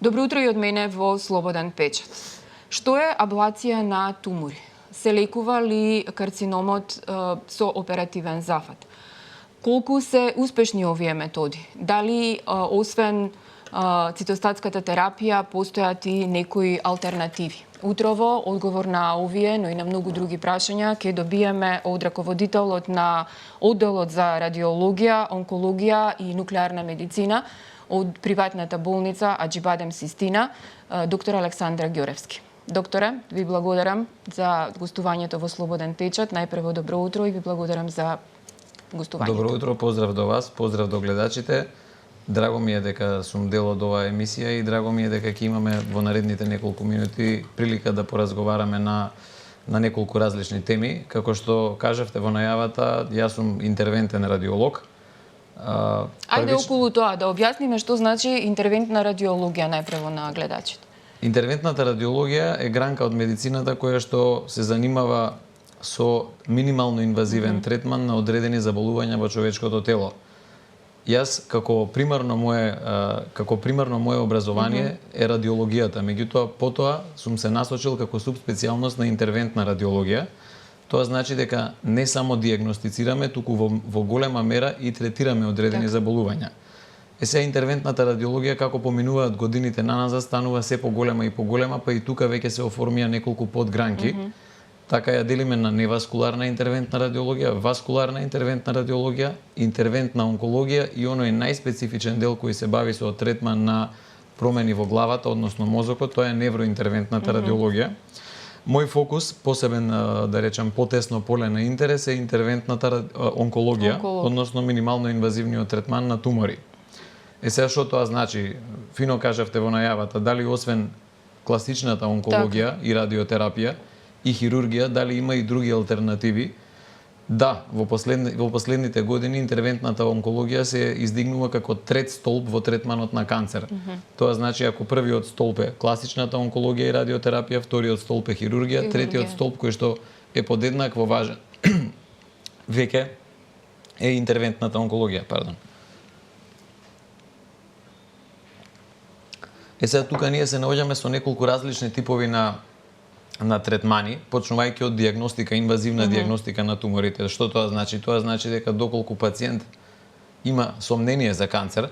Добро утро и од мене во Слободен печат. Што е аблација на тумори? Се лекува ли карциномот со оперативен зафат? Колку се успешни овие методи? Дали освен цитостатската терапија постојат и некои алтернативи? Утрово, одговор на овие, но и на многу други прашања ќе добиеме од раководителот на одделот за радиологија, онкологија и нуклеарна медицина од приватната болница Аџибадем Систина, доктор Александра Ѓоревски. Докторе, ви благодарам за гостувањето во Слободен печат. Најпрво добро утро и ви благодарам за гостувањето. Добро утро, поздрав до вас, поздрав до гледачите. Драго ми е дека сум дел од оваа емисија и драго ми е дека ќе имаме во наредните неколку минути прилика да поразговараме на неколку различни теми. Како што кажавте во најавата, јас сум интервентен радиолог. Ајде околу тоа да објасниме што значи интервентна радиологија најпрво на гледачите. Интервентната радиологија е гранка од медицината која што се занимава со минимално инвазивен третман на одредени заболувања во човечкото тело. Јас како примарно мое образование е радиологијата, меѓутоа потоа сум се насочил како субспецијалност на интервентна радиологија. Тоа значи дека не само дијагностицираме, туку во голема мера и третираме одредени заболувања. Сега интервентната радиологија како поминуваат годините наназад станува се поголема и поголема, па и тука веќе се оформија неколку подгранки. Така ја делиме на неваскуларна интервентна радиологија, васкуларна интервентна радиологија, интервентна онкологија и оној најспецифичен дел кој се бави со третман на промени во главата, односно мозокот, тоа е невроинтервентната радиологија. Мој фокус, посебен, да речам, потесно поле на интерес е интервентната онкологија, односно минимално инвазивниот третман на тумори. Сега што тоа значи? Фино кажавте во најавата, дали освен класичната онкологија и радиотерапија и хирургија, дали има и други алтернативи? Да, во последните години интервентната онкологија се издигнува како трет столб во третманот на канцер. Тоа значи ако првиот столб е класичната онкологија и радиотерапија, вториот столб е хирургија, третиот столб кој што е подеднакво важен веќе е интервентната онкологија, Сега тука ние се наоѓаме со неколку различни типови на третмани, почнувајќи од дијагностика, инвазивна дијагностика на туморите. Што тоа значи? Тоа значи дека доколку пациент има сомнение за канцер,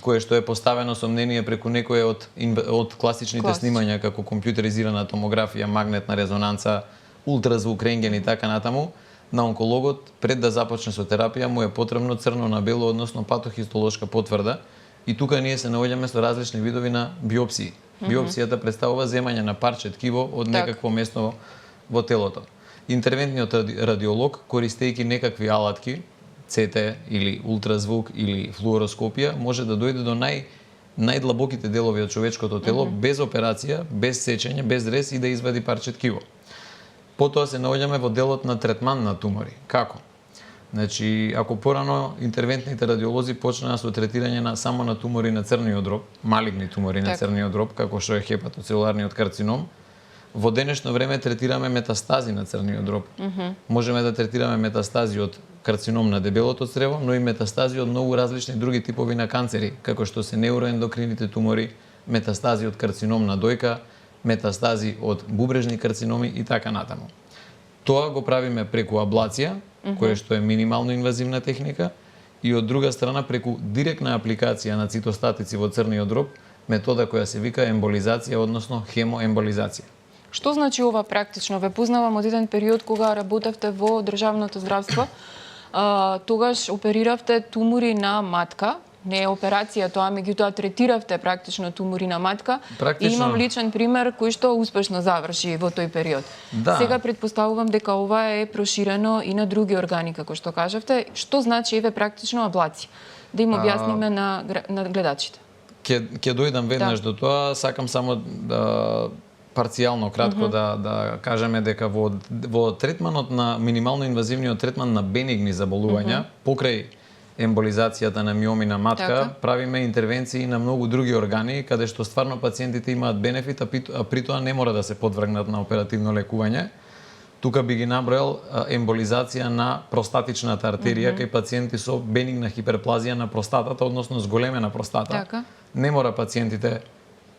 кое што е поставено сомнение преку некој од класичните снимања како компјутеризирана томографија, магнетна резонанца, ултразвук, рентген и така натаму, на онкологот пред да започне со терапија му е потребно црно на бело, односно патохистолошка потврда. И тука ние се наоѓаме со различни видови на биопсии. Биопсијата представува земање на парче ткиво од некакво место во телото. Интервентниот радиолог, користејќи некакви алатки, ЦТ или ултразвук или флуороскопија, може да дојде до најдлабоките делови од човечкото тело без операција, без сечење, без рез и да извади парче ткиво. Потоа се наоѓаме во делот на третман на тумори. Како? Значи, ако порано интервентните радиолози почнаа со третирање само на тумори на црниот дроб, малигни тумори на црниот дроб, како што е хепатоцелуларниот карцином, во денешно време третираме метастази на црниот дроб. Можеме да третираме метастази од карцином на дебелото црево, но и метастази од многу различни други типови на канцери, како што се неуроендокрините тумори, метастази од карцином на дојка, метастази од бубрежни карциноми и така натаму. Тоа го правиме преку аблација, која што е минимално инвазивна техника, и од друга страна преку директна апликација на цитостатици во црниот дроб, метода која се вика емболизација, односно хемоемболизација. Што значи ова практично? Ве познавам од еден период кога работевте во државното здравство. Тогаш опериравте тумори на матка, не е операција тоа, меѓутоа третиравте практично тумори на матка. И имам личен пример кој што успешно заврши во тој период. Сега претпоставувам дека ова е проширено и на други органи, како што кажавте. Што значи еве практично аблација? Да им објасниме на гледачите. Ќе дојдам веднаш до тоа, сакам само парцијално кратко да кажеме дека во третманот на минимално инвазивниот третман на бенигни заболувања, покрај емболизацијата на миоми на матка, правиме интервенции на многу други органи, каде што стварно пациентите имаат бенефит, а при тоа не мора да се подвргнат на оперативно лекување. Тука би ги набројал емболизација на простатичната артерија кај пациенти со бенигна хиперплазија на простатата, односно зголемена простата. Не мора пациентите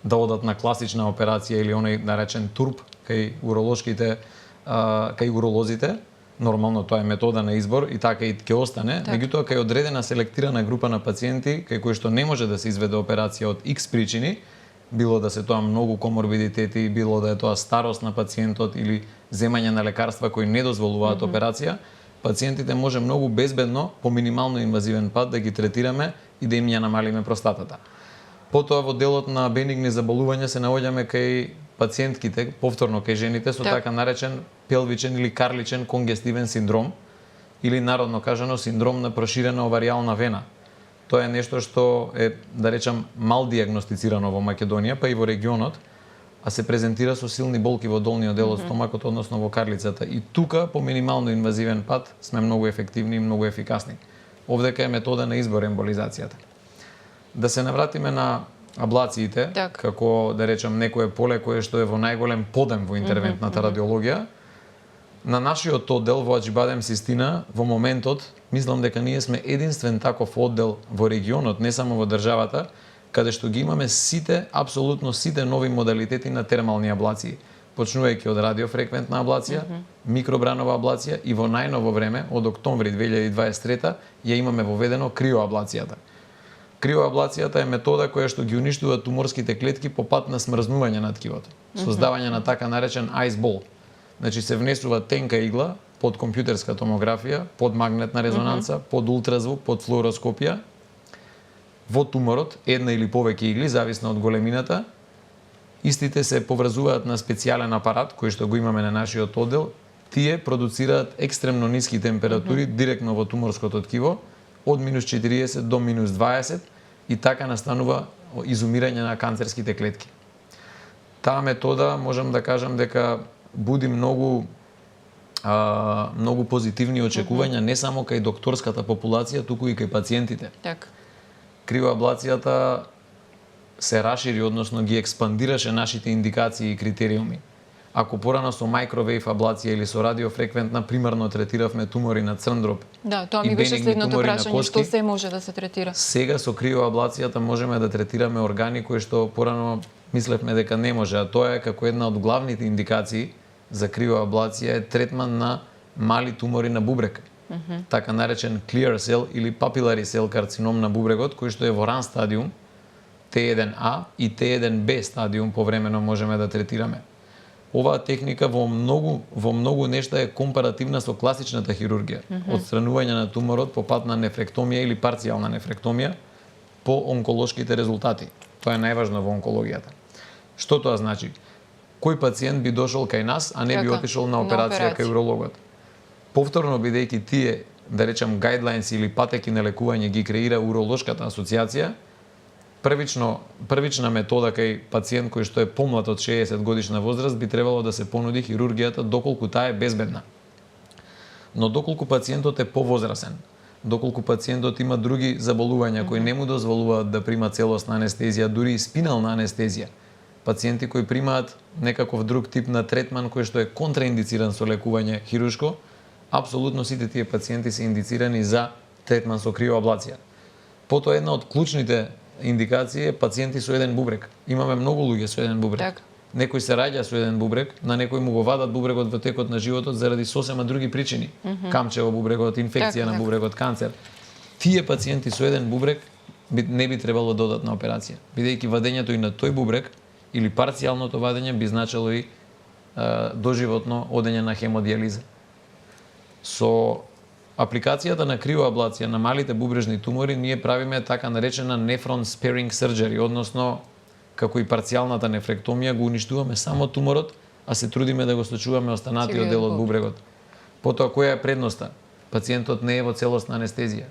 да одат на класична операција или оној наречен турп кај кај уролозите. Нормално тоа е метода на избор и така и ќе остане. Меѓутоа кај одредена селектирана група на пациенти кај кои што не може да се изведе операција од X причини, било да се тоа многу коморбидитети, било да е тоа старост на пациентот или земање на лекарства кои не дозволуваат операција, пациентите може многу безбедно по минимално инвазивен пат да ги третираме и да им ја намалиме простатата. Потоа во делот на бенигни заболувања се наоѓаме кај пациентките, повторно кај жените со така наречен пелвичен или карличен конгестивен синдром или народно кажано синдром на проширена оваријална вена. Тоа е нешто што е, да речам, мал дијагностицирано во Македонија, па и во регионот, а се презентира со силни болки во долниот дел од стомакот, односно во карлицата. И тука, по минимално инвазивен пат, сме многу ефективни и многу ефикасни. Овдека е метода на избор емболизацијата. Да се навратиме на аблациите, како, да речам, некое поле кое што е во најголем подем во интервентната радиологија. На нашиот оддел во Аџибадем Систина, во моментот, мислам дека ние сме единствен таков оддел во регионот, не само во државата, каде што ги имаме сите, апсолутно сите нови модалитети на термални аблации. Почнувајќи од радиофреквентна аблација, микробранова аблација и во најново време, од октомври 2023, ја имаме воведено криоаблацијата. Криоаблацијата е метода која што ги уништува туморските клетки по пат на смрзнување на ткивото. Создавање на така наречен ice ball. Значи се внесува тенка игла под компјутерска томографија, под магнетна резонанца, под ултразвук, под флуороскопија во туморот, една или повеќе игли, зависно од големината. Истите се поврзуваат на специјален апарат кој што го имаме на нашиот оддел. Тие продуцираат екстремно ниски температури директно во туморското ткиво, од минус 40 до минус 20 и така настанува изумирање на канцерските клетки. Таа метода можам да кажам дека буди многу позитивни очекувања не само кај докторската популација, туку и кај пациентите. Така. Криоаблацијата се расшири, односно ги експандираше нашите индикации и критериуми. Ако порано со микровейв аблација или со радиофреквентна примарно третиравме тумори на црн дроб. Да, тоа ми беше следното прашање, што се може да се третира? Сега со криоаблацијата можеме да третираме органи кои што порано мислевме дека не може, а тоа е како една од главните индикации за криоаблација е третман на мали тумори на бубрек. Така наречен clear cell или papillary cell карцином на бубрегот, кој што е во ран стадиум, T1A и T1B стадиум повремено можеме да третираме. Оваа техника во многу нешта е компаративна со класичната хирургија. Отстранување на туморот по пат на нефректомија или парцијална нефректомија по онколошките резултати. Тоа е најважно во онкологијата. Што тоа значи? Кој пациент би дошол кај нас, а не би отишол на операција кај урологот? Повторно бидејќи тие, да речам, гайдлайнс или патеки на лекување ги креира уролошката асоциација, првична метода кај пациент кој што е помлад од 60 годишна возраст би требало да се понуди хирургијата доколку таа е безбедна. Но доколку пациентот е повозрасен, доколку пациентот има други заболувања кои не му дозволуваат да прима целосна анестезија, дури и спинална анестезија, пациенти кои примаат некаков друг тип на третман кој што е контраиндициран со лекување хируршко, апсолутно сите тие пациенти се индицирани за третман со криоаблација. Потоа една од клучните индикации е пациенти со еден бубрек. Имаме многу луѓе со еден бубрек. Некој се раѓа со еден бубрек, на некој му го вадат бубрегот во текот на животот заради сосема други причини. Камче во бубрегот, инфекција на бубрегот, канцер. Тие пациенти со еден бубрек не би требало да одат на операција, бидејќи вадењето и на тој бубрек или парцијалното вадење би значило и доживотно одење на хемодиализа. Со апликацијата на криоаблација на малите бубрежни тумори ние правиме така наречена nephron sparing surgery, односно како и парцијалната нефректомија го уништуваме само туморот, а се трудиме да го сочуваме останатиот дел од бубрегот. Потоа која е предноста? Пациентот не е во целосна анестезија.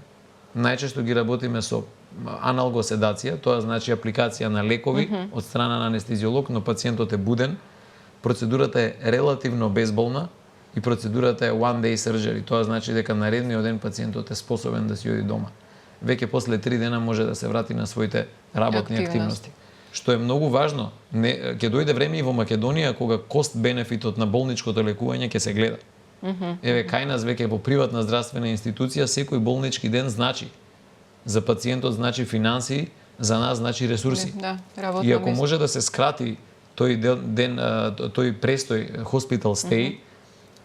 Најчесто ги работиме со аналгоседација, тоа значи апликација на лекови од страна на анестезиолог, но пациентот е буден. Процедурата е релативно безболна и процедурата е one day surgery. Тоа значи дека наредниот ден пациентот е способен да си оди дома. Веќе после 3 дена може да се врати на своите работни активности. Што е многу важно. Ќе дојде време и во Македонија кога кост-бенефитот на болничкото лекување ќе се гледа. Еве кај нас веќе во приватна здравствена институција секој болнички ден значи. За пациентот значи финансии, за нас значи ресурси. Да, работно И ако место. може да се скрати тој престој, hospital stay,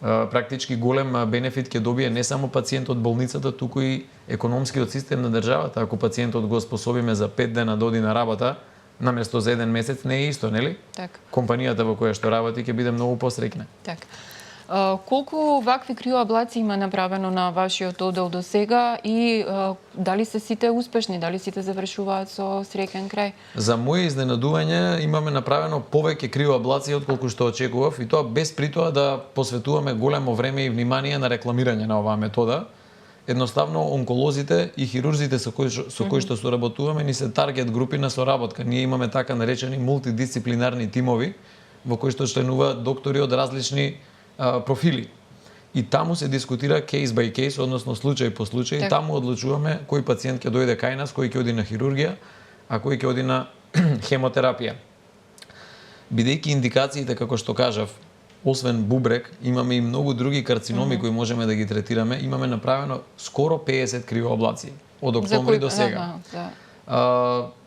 практички голем бенефит ќе добие не само пациентот од болницата, туку и економскиот систем на државата. Ако пациентот го способиме за 5 дена да оди на работа, наместо за 1 месец, не е исто, нели? Така. Компанијата во која што работи ќе биде многу посреќна. Така. Колку вакви криоаблации има направено на вашиот оддел до сега и дали се сите успешни, дали сите завршуваат со среќен крај? За моje изненадување имаме направено повеќе криоаблации отколку што очекував и тоа без при тоа да посветуваме големо време и внимание на рекламирање на оваа метода. Едноставно онколозите и хирурзите со кои што соработуваме ни се таргет групи на соработка. Ние имаме така наречени мултидисциплинарни тимови во кои што членуваат доктори од различни профили. И таму се дискутира кейс бај кейс, односно случај по случај, и таму одлучуваме кој пациент ќе дојде кај нас, кој ќе оди на хирургија, а кој ќе оди на хемотерапија. Бидејќи индикациите, како што кажав, освен бубрек, имаме и многу други карциноми кои можеме да ги третираме. Имаме направено скоро 50 криоаблации од октомври до сега.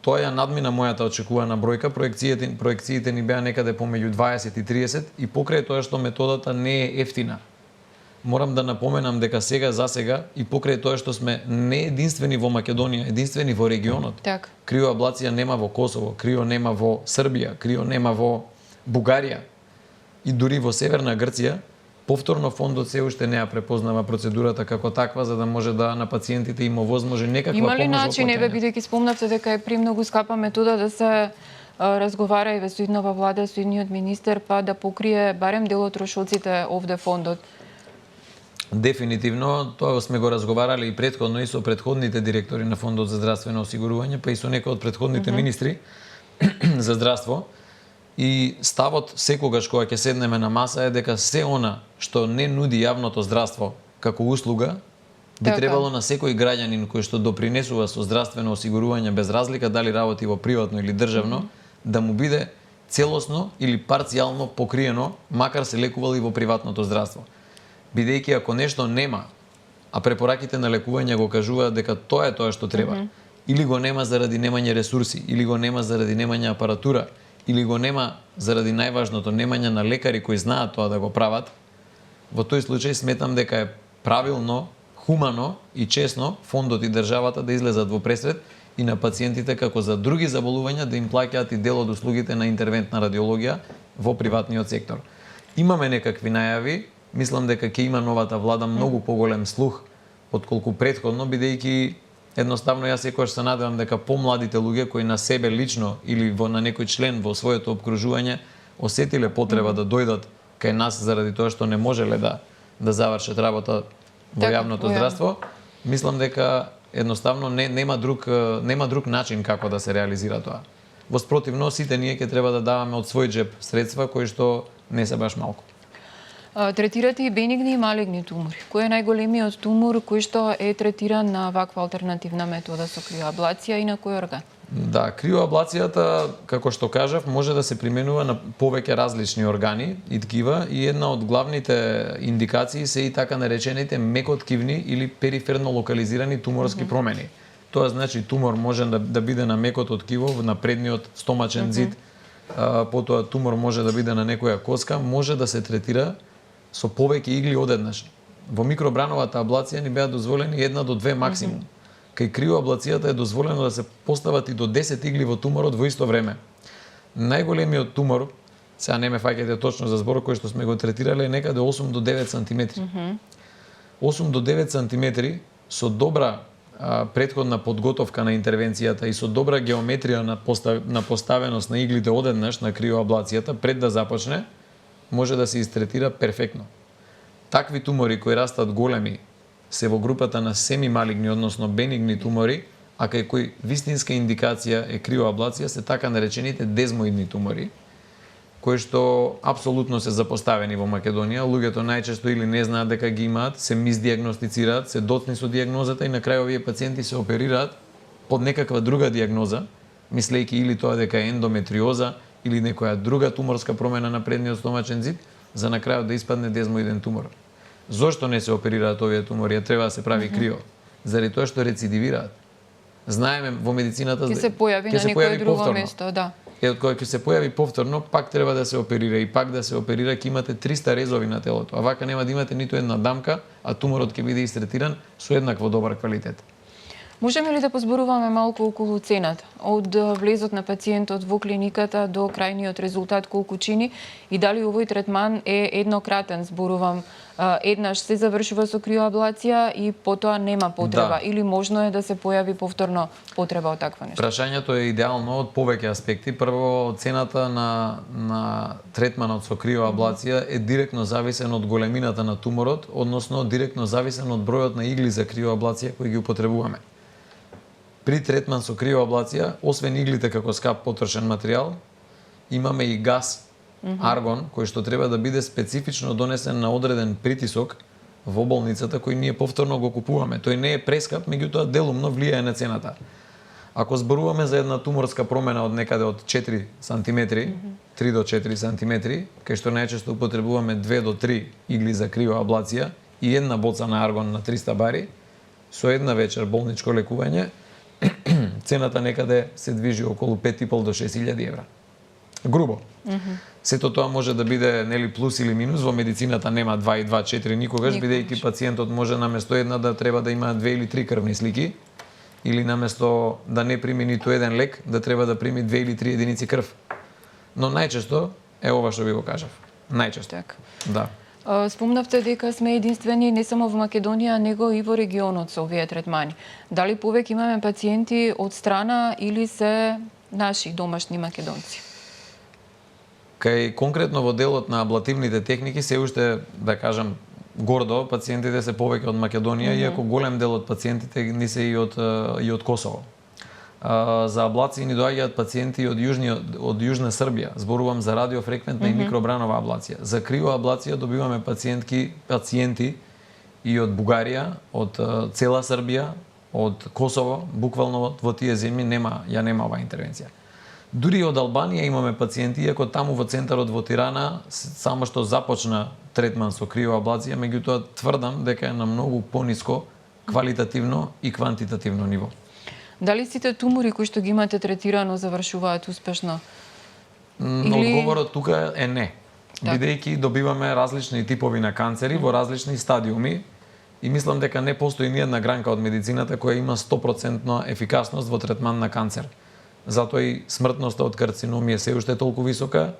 Тоа ја надмина мојата очекувана бројка. Проекциите ни беа некаде помеѓу 20 и 30 и покрај тоа што методата не е ефтина. Морам да напоменам дека за сега и покрај тоа што сме не единствени во Македонија, единствени во регионот. Так. Криоаблација нема во Косово, крио нема во Србија, крио нема во Бугарија и дури во Северна Грција. Повторно фондот се уште не ја препознава процедурата како таква за да може да на пациентите им овозможи некаква помош. Има ли начин, бидејќи спомнавте дека е премногу скапа метода да се разговара и со иднова влада, со идниот министер, па да покрие барем дел од трошоците овде фондот? Дефинитивно, тоа сме го разговарали и претходно и со претходните директори на Фондот за здравствено осигурување, па и со некои од претходните министри за здравство. И ставот секогаш кога ќе седнеме на маса е дека се она што не нуди јавното здравство како услуга, би требало на секој граѓанин кој што допринесува со здравствено осигурување без разлика дали работи во приватно или државно, да му биде целосно или парцијално покриено, макар се лекувал и во приватното здравство. Бидејќи ако нешто нема, а препораките на лекување го кажуваат дека тоа е тоа што треба, или го нема заради немање ресурси, или го нема заради немање апаратура, или го нема заради најважното немање на лекари кои знаат тоа да го прават, во тој случај сметам дека е правилно, хумано и честно фондот и државата да излезат во пресред и на пациентите како за други заболувања да им плаќаат и дел од услугите на интервентна радиологија во приватниот сектор. Имаме некакви најави, мислам дека ќе има новата влада многу поголем слух отколку претходно, бидејќи едноставно јас секогаш се надевам дека помладите луѓе кои на себе лично или на некој член во своето опкружување осетиле потреба да дојдат кај нас заради тоа што не можеле да завршат работа во јавното здравство, мислам дека едноставно нема друг начин како да се реализира тоа. Во спротивно, сите ние ќе треба да даваме од свој џеп средства кои што не се баш малку. Третирате и бенигни и малигни тумори. Кој е најголемиот тумор кој што е третиран на ваква алтернативна метода со криоаблација и на кој орган? Да, криоаблацијата, како што кажав, може да се применува на повеќе различни органи и ткива и една од главните индикации се и така наречените мекоткивни или периферно локализирани туморски промени. Тоа значи тумор може да биде на мекото ткиво, на предниот стомачен зид, потоа тумор може да биде на некоја коска, може да се третира со повеќе игли одеднаш. Во микробрановата аблација ни беа дозволени 1 до 2 максимум. Кај криоаблацијата е дозволено да се постават и до 10 игли во туморот во исто време. Најголемиот тумор, сега не ме фаќате точно за збор кој што сме го третирале, е некаде 8 до 9 сантиметри. 8 до 9 сантиметри со добра претходна подготовка на интервенцијата и со добра геометрија на поставеност на иглите одеднаш на криоаблацијата пред да започне, може да се истретира перфектно. Такви тумори кои растат големи се во групата на семималигни, односно бенигни тумори, а кај кои вистинска индикација е криоаблација се така наречените дезмоидни тумори, кои што апсолутно се запоставени во Македонија. Луѓето најчесто или не знаат дека ги имаат, се мисдиагностицираат, се доцни со диагнозата и на крај овие пациенти се оперираат под некаква друга диагноза, мислејќи или тоа дека е ендометриоза или некоја друга туморска промена на предниот стомачен зид, за на крајот да испадне дезмоиден тумор. Зошто не се оперираат овие тумори, а треба да се прави крио? Заради тоа што рецидивираат. Знаеме во медицината Ќе се појави на некое друго место, да. Од кога ќе се појави повторно, пак треба да се оперира и пак да се оперира, ќе имате 300 резови на телото. А вака нема да имате ниту една дамка, а туморот ќе биде истретиран со еднакво добар квалитет. Можеме ли да позборуваме малку околу цената? Од влезот на пациентот во клиниката до крајниот резултат колку чини и дали овој третман е еднократен, зборувам, еднаш се завршува со криоаблација и потоа нема потреба, или можно е да се појави повторно потреба од таква нешто? Прашањето е идеално од повеќе аспекти. Прво, цената на третманот со криоаблација е директно зависен од големината на туморот, односно директно зависен од бројот на игли за криоаблација кои ги употребуваме. При третман со криоаблација, освен иглите како скап потрошен материјал, имаме и газ, аргон, кој што треба да биде специфично донесен на одреден притисок во болницата, кој ние повторно го купуваме. Тој не е прескап, меѓутоа делумно влијае на цената. Ако зборуваме за една туморска промена од некаде од 4 см, 3 до 4 см, кај што најчесто употребуваме 2 до 3 игли за криоаблација и една боца на аргон на 300 бари, со една вечер болничко лекување, цената некаде се движи околу 5.500 до 6.000 евра. Грубо. Сето тоа може да биде нели плюс или минус, во медицината нема 2 и 2 4 никогаш, бидејќи пациентот може наместо една да треба да има 2 или 3 крвни слики, или наместо да не прими ниту еден лек, да треба да прими 2 или 3 единици крв. Но најчесто е ова што ви го кажав. Најчесто. Така. Да. Спомнавте дека сме единствени не само во Македонија, него и во регионот со овие третмани. Дали повеќе имаме пациенти од страна или се наши домашни македонци? Кај конкретно во делот на аблативните техники се уште, да кажам, гордо пациентите се повеќе од Македонија, иако голем дел од пациентите ни се и од Косово. За аблации ни доаѓаат пациенти од јужна Србија. Зборувам за радиофреквентна и микробранова аблација. За криоаблација добиваме пациенти и од Бугарија, од цела Србија, од Косово, буквално во тие земји нема оваа интервенција. Дури од Албанија имаме пациенти, иако таму во центарот во Тирана само што започна третман со криоаблација, меѓутоа тврдам дека е на многу пониско квалитативно и квантитативно ниво. Дали сите тумори кои што ги имате третирано завршуваат успешно? Одговорот тука е не. Бидејќи добиваме различни типови на канцери во различни стадиуми и мислам дека не постои ни една гранка од медицината која има 100% ефикасност во третман на канцер. Затоа и смртноста од карциноми е се уште толку висока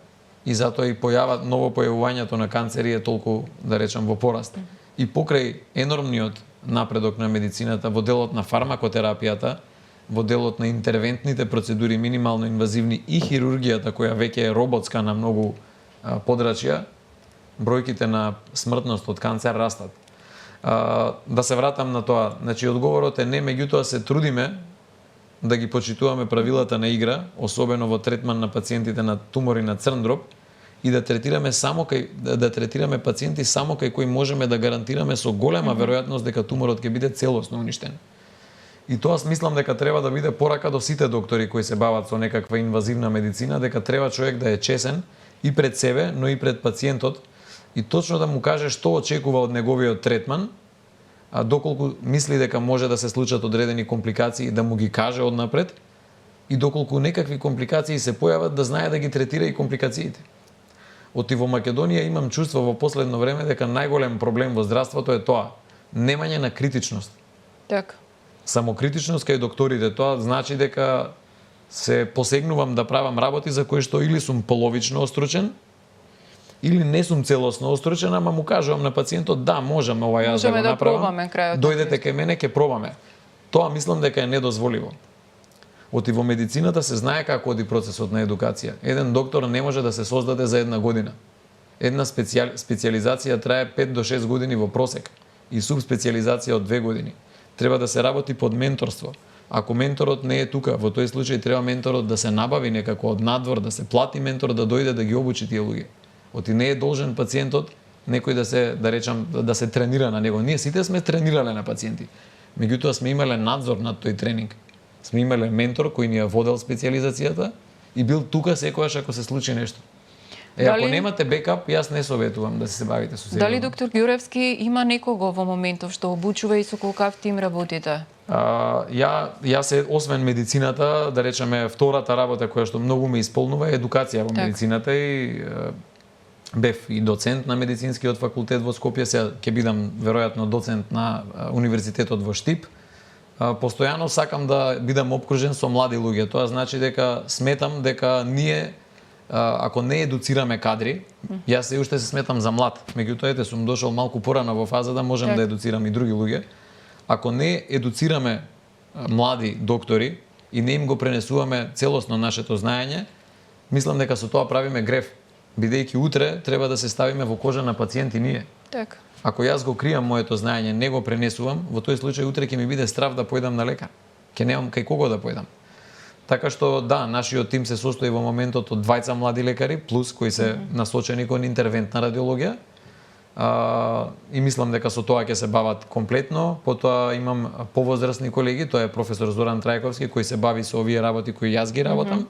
и затоа и ново појавувањето на канцери е толку, да речам, во пораст. И покрај енормниот напредок на медицината во делот на фармакотерапијата, во делот на интервентните процедури, минимално инвазивни и хирургијата која веќе е роботска на многу подрачја, бројките на смртност од канцер растат. Да се вратам на тоа, значи одговорот е не, меѓутоа се трудиме да ги почитуваме правилата на игра, особено во третман на пациентите на тумори на црн дроб, и да третираме пациенти само кај кои можеме да гарантираме со голема веројатност дека туморот ќе биде целосно уништен. И тоа смислам дека треба да биде порака до сите доктори кои се бават со некаква инвазивна медицина, дека треба човек да е чесен и пред себе, но и пред пациентот, и точно да му каже што очекува од неговиот третман, а доколку мисли дека може да се случат одредени компликации, да му ги каже однапред, и доколку некакви компликации се појават, да знае да ги третира и компликациите. Оти во Македонија имам чувство во последно време дека најголем проблем во здравството е тоа, немање на критичност. Така. Самокритичност кај докторите, тоа значи дека се посегнувам да правам работи за кои што или сум половично остручен, или не сум целосно остручен, ама му кажувам на пациентот, да, можеме ова јас да го направам, дојдете кај мене, ќе пробаме. Тоа мислам дека е недозволиво. Оти во медицината се знае како оди процесот на едукација. Еден доктор не може да се создаде за една година. Една специализација трае 5 до 6 години во просек и субспециализација од 2 години. Треба да се работи под менторство. Ако менторот не е тука, во тој случај треба менторот да се набави некако од надвор, да се плати ментор да дојде да ги обучи тие луѓе. Оти не е должен пациентот некој да се тренира на него. Ние сите сме тренирале на пациенти. Меѓутоа сме имале надзор над тој тренинг. Сме имале ментор кој ни ја водел специализацијата и бил тука секогаш ако се случи нешто. Ако немате бекап, јас не советувам да се бавите со себе. Дали доктор Ѓуревски има некого во моментов што обучува и со колкав тим работите? Јас освен медицината, да речеме втората работа која што многу ме исполнува е едукација во медицината и бев и доцент на медицинскиот факултет во Скопје, сега ќе бидам веројатно доцент на универзитетот во Штип. Постојано сакам да бидам опкружен со млади луѓе. Тоа значи дека сметам дека ние ако не едуцираме кадри, јас се уште се сметам за млад, меѓутоа ете сум дошол малку порано во фаза да можам да едуцирам и други луѓе. Ако не едуцираме млади доктори и не им го пренесуваме целосно нашето знаење, мислам дека со тоа правиме греф, бидејќи утре треба да се ставиме во кожа на пациенти ние. Така. Ако јас го кријам моето знаење, не го пренесувам, во тој случај утре ќе ми биде страв да појдам на лекар. Ќе немам кај кого да појдам. Така што да, нашиот тим се состои во моментот од 2 млади лекари плюс кои се насочени кон интервентна радиологија. И мислам дека со тоа ќе се бават комплетно. Потоа имам повозрасни колеги, тоа е професор Зоран Трајковски кој се бави со овие работи кои јас ги работам.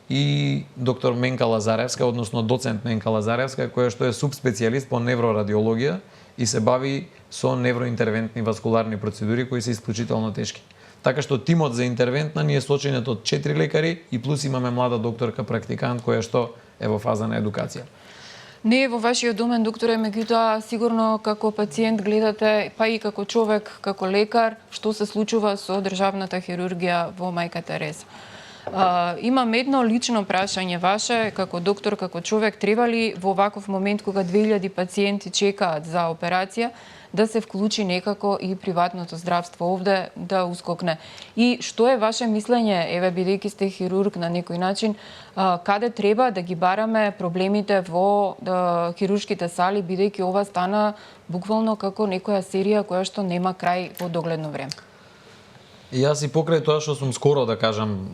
И доктор Менка Лазаревска, односно доцент Менка Лазаревска, која што е субспецијалист по неврорадиологија и се бави со невроинтервентни васкуларни процедури кои се исклучително тешки. Така што тимот за интервентна ни е сочинет од 4 лекари и плюс имаме млада докторка практикант која што е во фаза на едукација. Не е во вашиот домен, докторе, меѓутоа сигурно како пациент гледате, па и како човек, како лекар, што се случува со државната хирургија во Мајка Тереза. Имам едно лично прашање ваше, како доктор, како човек, треба ли во ваков момент кога 2000 пациенти чекаат за операција, да се вклучи некако и приватното здравство овде да ускокне? И што е ваше мислење, еве бидејќи сте хирург на некој начин, каде треба да ги бараме проблемите во хируршките сали, бидејќи ова стана буквално како некоја серија која што нема крај во догледно време? И јас и покрај тоа што сум скоро, да кажам,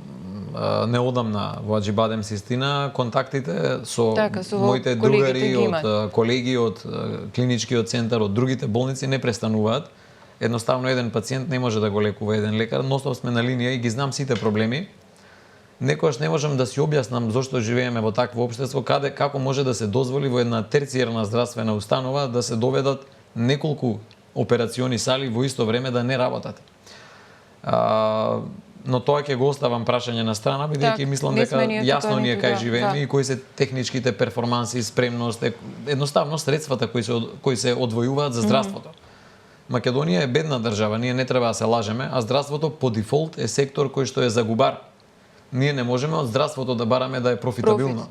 неодамна во Аџибадем Систина, контактите со моите другари од колеги од клиничкиот центар, од другите болници не престануваат. Едноставно еден пациент не може да го лекува еден лекар, ностоп сме на линија и ги знам сите проблеми. Некојаш не можам да си објаснам зошто живееме во такво општество, како може да се дозволи во една терцијерна здравствена установа да се доведат неколку операциони сали во исто време да не работат. Но тоа ќе го оставам прашање на страна, бидејќи мислам дека јасно ни е кај живееме и кои се техничките перформанси, спремност, едноставно средствата кои се одвојуваат за здравството. Македонија е бедна држава, ние не треба да се лажеме, а здравството по дефолт е сектор кој што е загубар. Ние не можеме од здравството да бараме да е профитабилно.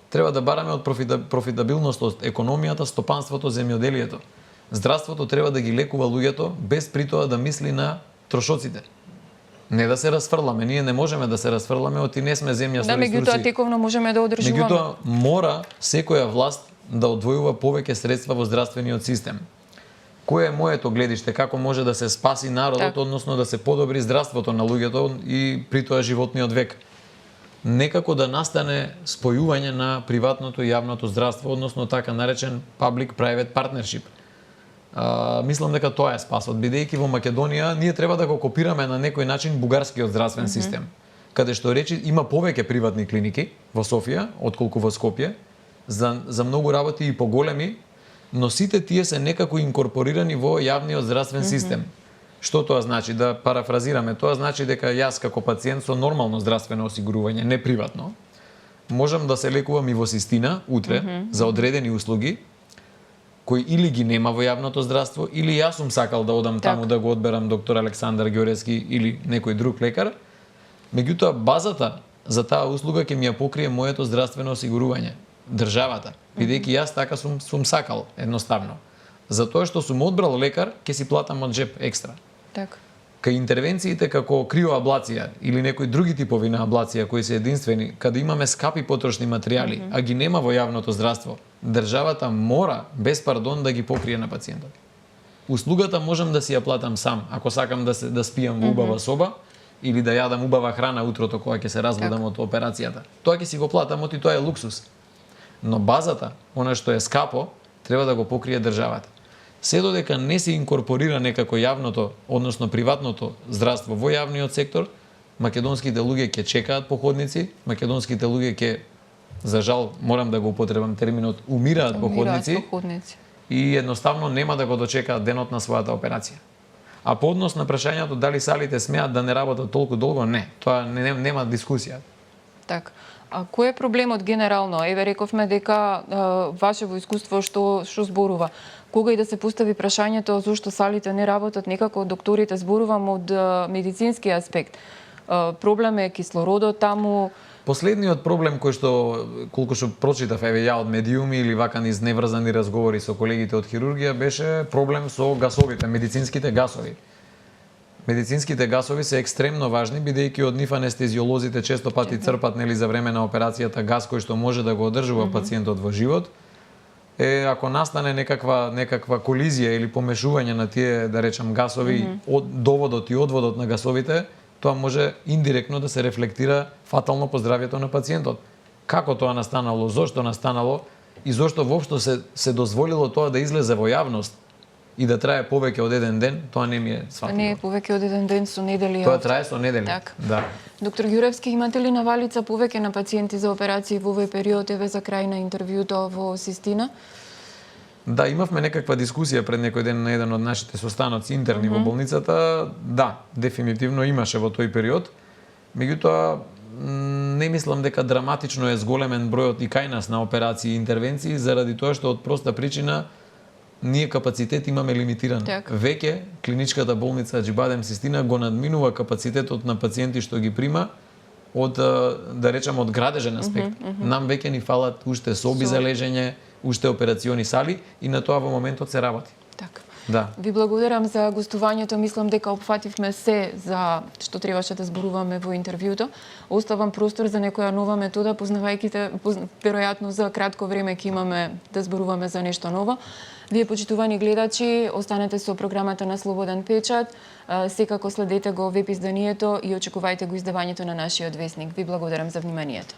Треба да бараме од профитабилност од економијата, стопанството, земјоделието. Здравството треба да ги лекува луѓето без при тоа да мисли на трошоците. Не да се расфрламе, ние не можеме да се расфрламе, оти не сме земја со ресурси. Меѓутоа тековно можеме да одржуваме. Меѓутоа мора секоја власт да одвојува повеќе средства во здравствениот систем. Кое е моето гледиште, како може да се спаси народот, односно да се подобри здравството на луѓето и при тоа животниот век? Некако да настане спојување на приватното и јавното здравство, односно така наречен public-private partnership. Мислам дека тоа е спасот, бидејќи во Македонија ние треба да го копираме на некој начин бугарскиот здравствен систем, каде што речи има повеќе приватни клиники во Софија отколку во Скопје, за многу работи и поголеми, но сите тие се некако инкорпорирани во јавниот здравствен систем. Што тоа значи? Да парафразираме, тоа значи дека јас како пациент со нормално здравствено осигурување, не приватно, можам да се лекувам и во Систина утре за одредени услуги кои или ги нема во јавното здравство, или јас сум сакал да одам таму да го одберам доктор Александар Ѓорески или некој друг лекар. Меѓутоа базата за таа услуга ќе ми ја покрие моето здравствено осигурување, државата, бидејќи јас така сум сакал едноставно. Затоа што сум одбрал лекар, ќе си платам од джеп екстра. Така. Кај интервенциите како криоаблација или некои други типови на аблација кои се единствени, каде имаме скапи потрошни материјали, а ги нема во јавното здравство, државата мора без пардон да ги покрие на пациентот. Услугата можам да си ја платам сам, ако сакам да спијам во убава соба или да јадам убава храна утрото кога ќе се разбудам од операцијата. Тоа ќе си го платам, оти тоа е луксус. Но базата, она што е скапо, треба да го покрие државата. Се додека не се инкорпорира некако јавното, односно приватното здравство во јавниот сектор, македонските луѓе ќе чекаат походници, македонските луѓе ќе за жал морам да го употребам терминот, умираат по ходници По ходници. и едноставно нема да го дочекаат денот на својата операција. А по однос на прашањето дали салите смеат да не работат толку долго, не, тоа нема дискусија. Така. А кој е проблемот генерално? Еве рековме дека вашево искуство што зборува. Кога и да се постави прашањето зошто салите не работат, некако докторите зборувам од медицински аспект. Проблем е кислородот таму. Последниот проблем кој што колку што прочитав еве ја од медиуми или вака низ неврзани разговори со колегите од хирургија беше проблем со гасовите, медицинските гасови. Медицинските гасови се екстремно важни бидејќи од нив анестезиолозите често пати црпат нели за време на операцијата гас кој што може да го одржува пациентот во живот. Ако настане некаква колизија или помешување на тие, да речам, гасови од доводот и одводот на гасовите, тоа може индиректно да се рефлектира фатално по здравјето на пациентот. Како тоа настанало, зошто настанало и зошто воопшто се дозволило тоа да излезе во јавност и да трае повеќе од еден ден, тоа не ми е сватливо. Не е повеќе од еден ден, со недели. Тоа трае со недели. Така. Да. Доктор Ѓуревски, имате ли навалица повеќе на пациенти за операции во овој период, еве за крај на интервјуто во Систина? Да, имавме некаква дискусија пред некој ден на еден од нашите состаноци интерни во болницата. Да, дефинитивно имаше во тој период. Меѓутоа, не мислам дека драматично е зголемен бројот и кај нас на операции и интервенции, заради тоа што од проста причина ние капацитет имаме лимитиран. Так. Веќе клиничката болница Аџибадем Систина го надминува капацитетот на пациенти што ги прима од, да речам, од градежен аспект. Нам веќе ни фалат уште соби за лежење, уште операциони сали и на тоа во моментот се работи. Така. Да. Ви благодарам за гостувањето. Мислам дека опфативме се за што требаше да зборуваме во интервјуто. Оставам простор за некоја нова метода, познавајќи те, веројатно за кратко време ќе имаме да зборуваме за нешто ново. Вие, почитувани гледачи, останете со програмата на Слободен печат. Секако следете го веб изданието и очекувајте го издавањето на нашиот весник. Ви благодарам за вниманието.